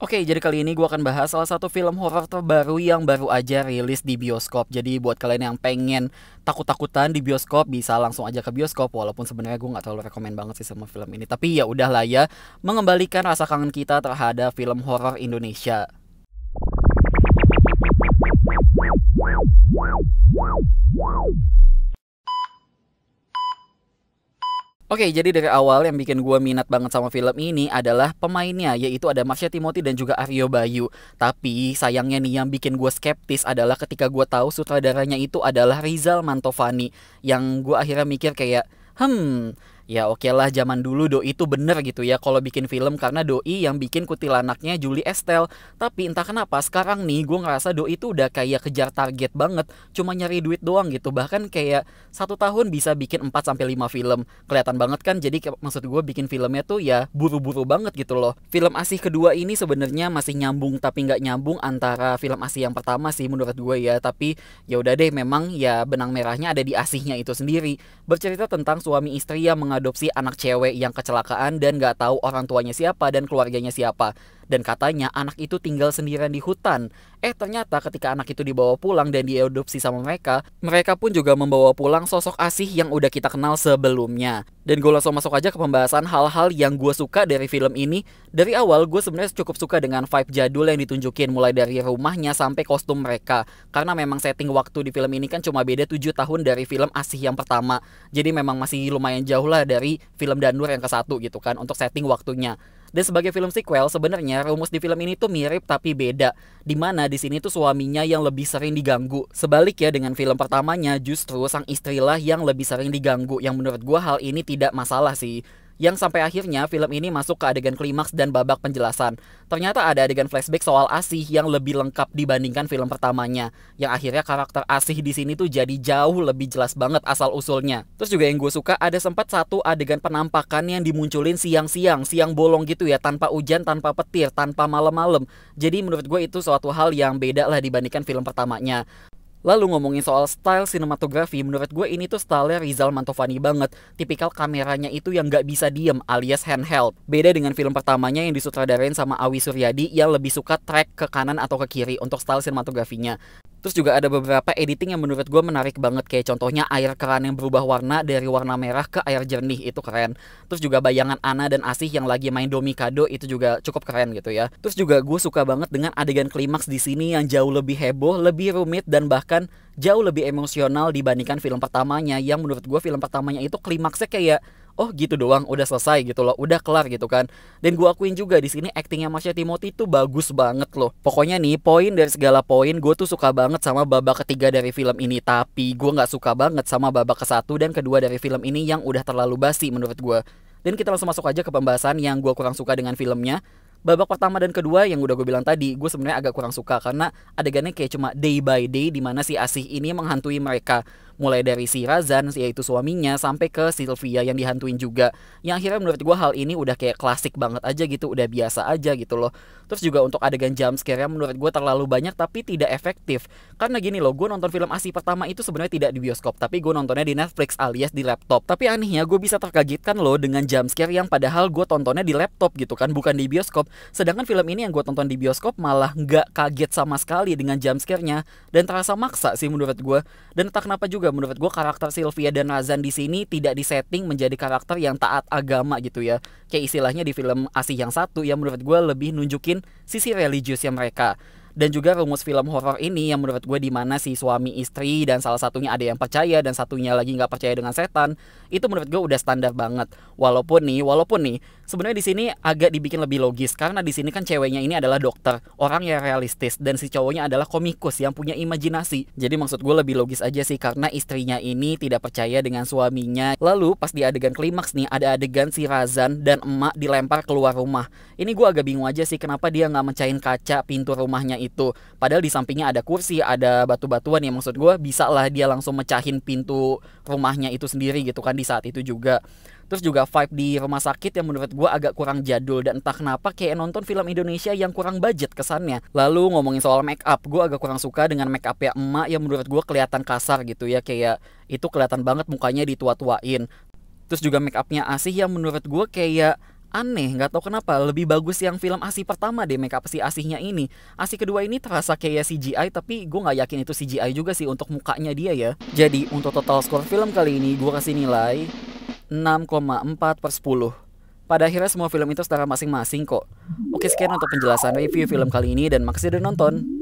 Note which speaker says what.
Speaker 1: Oke, jadi kali ini gue akan bahas salah satu film horor terbaru yang baru aja rilis di bioskop. Jadi buat kalian yang pengen takut-takutan di bioskop bisa langsung aja ke bioskop. Walaupun sebenarnya gue nggak terlalu rekomen banget sih sama film ini. Tapi ya udahlah ya, mengembalikan rasa kangen kita terhadap film horor Indonesia. Oke, jadi dari awal yang bikin gue minat banget sama film ini adalah pemainnya, yaitu ada Marsha Timothy dan juga Aryo Bayu. Tapi sayangnya nih yang bikin gue skeptis adalah ketika gue tahu sutradaranya itu adalah Rizal Mantovani. Yang gue akhirnya mikir kayak, ya oke lah zaman dulu Doi itu bener gitu ya kalau bikin film karena Doi yang bikin kuntilanaknya Julie Estelle. Tapi entah kenapa sekarang nih gue ngerasa Doi itu udah kayak kejar target banget, cuma nyari duit doang gitu. Bahkan kayak 1 tahun bisa bikin 4 sampai 5 film. Kelihatan banget kan, jadi maksud gue bikin filmnya tuh ya buru-buru banget gitu loh. Film Asih kedua ini sebenarnya masih nyambung tapi nggak nyambung antara film Asih yang pertama sih menurut gue ya. Tapi ya udah deh, memang ya benang merahnya ada di Asihnya itu sendiri. Bercerita tentang suami istri yang mengadopsi anak cewek yang kecelakaan dan gak tahu orang tuanya siapa dan keluarganya siapa. Dan katanya anak itu tinggal sendirian di hutan. Ternyata ketika anak itu dibawa pulang dan diadopsi sama mereka, mereka pun juga membawa pulang sosok Asih yang udah kita kenal sebelumnya. Dan gue langsung masuk aja ke pembahasan hal-hal yang gue suka dari film ini. Dari awal gue sebenarnya cukup suka dengan vibe jadul yang ditunjukin, mulai dari rumahnya sampai kostum mereka. Karena memang setting waktu di film ini kan cuma beda 7 tahun dari film Asih yang pertama. Jadi memang masih lumayan jauh lah dari film Danur yang ke-1 gitu kan untuk setting waktunya. Dan sebagai film sequel, sebenarnya rumus di film ini tuh mirip tapi beda. Dimana di sini tuh suaminya yang lebih sering diganggu. Sebaliknya dengan film pertamanya, justru sang istrilah yang lebih sering diganggu. Yang menurut gua hal ini tidak masalah sih. Yang sampai akhirnya film ini masuk ke adegan klimaks dan babak penjelasan. Ternyata ada adegan flashback soal Asih yang lebih lengkap dibandingkan film pertamanya. Yang akhirnya karakter Asih di sini tuh jadi jauh lebih jelas banget asal usulnya. Terus juga yang gue suka ada sempat satu adegan penampakan yang dimunculin siang-siang, siang bolong gitu ya, tanpa hujan, tanpa petir, tanpa malam-malam. Jadi menurut gue itu suatu hal yang beda lah dibandingkan film pertamanya. Lalu ngomongin soal style sinematografi, menurut gue ini tuh stylenya Rizal Mantovani banget. Tipikal kameranya itu yang gak bisa diem alias handheld. Beda dengan film pertamanya yang disutradarain sama Awi Suryadi yang lebih suka track ke kanan atau ke kiri untuk style sinematografinya. Terus juga ada beberapa editing yang menurut gue menarik banget. Kayak contohnya air keran yang berubah warna dari warna merah ke air jernih, itu keren. Terus juga bayangan Ana dan Asih yang lagi main domikado itu juga cukup keren gitu ya. Terus juga gue suka banget dengan adegan klimaks di sini yang jauh lebih heboh, lebih rumit, dan bahkan jauh lebih emosional dibandingkan film pertamanya. Yang menurut gue film pertamanya itu klimaksnya kayak oh gitu doang, udah selesai gitu loh, udah kelar gitu kan. Dan gue akuin juga di sini aktingnya Marsha Timothy itu bagus banget loh. Pokoknya nih, poin dari segala poin, gue tuh suka banget sama babak ketiga dari film ini. Tapi gue nggak suka banget sama babak ke-1 dan kedua dari film ini yang udah terlalu basi menurut gue. Dan kita langsung masuk aja ke pembahasan yang gue kurang suka dengan filmnya. Babak pertama dan kedua yang udah gue bilang tadi, gue sebenarnya agak kurang suka karena adegannya kayak cuma day by day di mana si Asih ini menghantui mereka. Mulai dari si Razan, yaitu suaminya, sampai ke Sylvia yang dihantuin juga. Yang akhirnya menurut gue hal ini udah kayak klasik banget aja gitu, udah biasa aja gitu loh. Terus juga untuk adegan jump scare-nya menurut gue terlalu banyak tapi tidak efektif. Karena gini loh, gue nonton film Asih pertama itu sebenarnya tidak di bioskop, tapi gue nontonnya di Netflix alias di laptop. Tapi anehnya gue bisa terkagetkan loh dengan jump scare yang padahal gue tontonnya di laptop gitu kan, bukan di bioskop. Sedangkan film ini yang gue tonton di bioskop malah nggak kaget sama sekali dengan jump scare-nya. Dan terasa maksa sih menurut gue. Dan entah kenapa juga menurut gue karakter Sylvia dan Razan di sini tidak disetting menjadi karakter yang taat agama gitu ya. Kayak istilahnya di film Asih yang satu yang menurut gue lebih nunjukin sisi religiusnya mereka. Dan juga rumus film horor ini yang menurut gue dimana si suami istri dan salah satunya ada yang percaya dan satunya lagi nggak percaya dengan setan, itu menurut gue udah standar banget. Walaupun nih sebenarnya di sini agak dibikin lebih logis karena di sini kan ceweknya ini adalah dokter, orang yang realistis, dan si cowoknya adalah komikus yang punya imajinasi. Jadi maksud gue lebih logis aja sih karena istrinya ini tidak percaya dengan suaminya. Lalu pas di adegan klimaks nih ada adegan si Razan dan emak dilempar keluar rumah. Ini gue agak bingung aja sih kenapa dia nggak mecahin kaca pintu rumahnya itu. Padahal di sampingnya ada kursi, ada batu-batuan, yang maksud gue bisa lah dia langsung mecahin pintu rumahnya itu sendiri gitu kan di saat itu juga. Terus juga vibe di rumah sakit yang menurut gue agak kurang jadul dan entah kenapa kayak nonton film Indonesia yang kurang budget kesannya. Lalu ngomongin soal make up, gue agak kurang suka dengan make up ya emak yang menurut gue kelihatan kasar gitu ya, kayak itu kelihatan banget mukanya ditua-tuain. Terus juga make upnya Asih yang menurut gue kayak Aneh, nggak tahu kenapa lebih bagus yang film Asih pertama deh, make up si Asihnya ini. Asih kedua ini terasa kayak CGI, tapi gue nggak yakin itu CGI juga sih untuk mukanya dia ya. Jadi untuk total skor film kali ini gue kasih nilai 6,4/10. Pada akhirnya semua film itu setara masing-masing kok. Oke, sekian untuk penjelasan review film kali ini dan makasih udah nonton.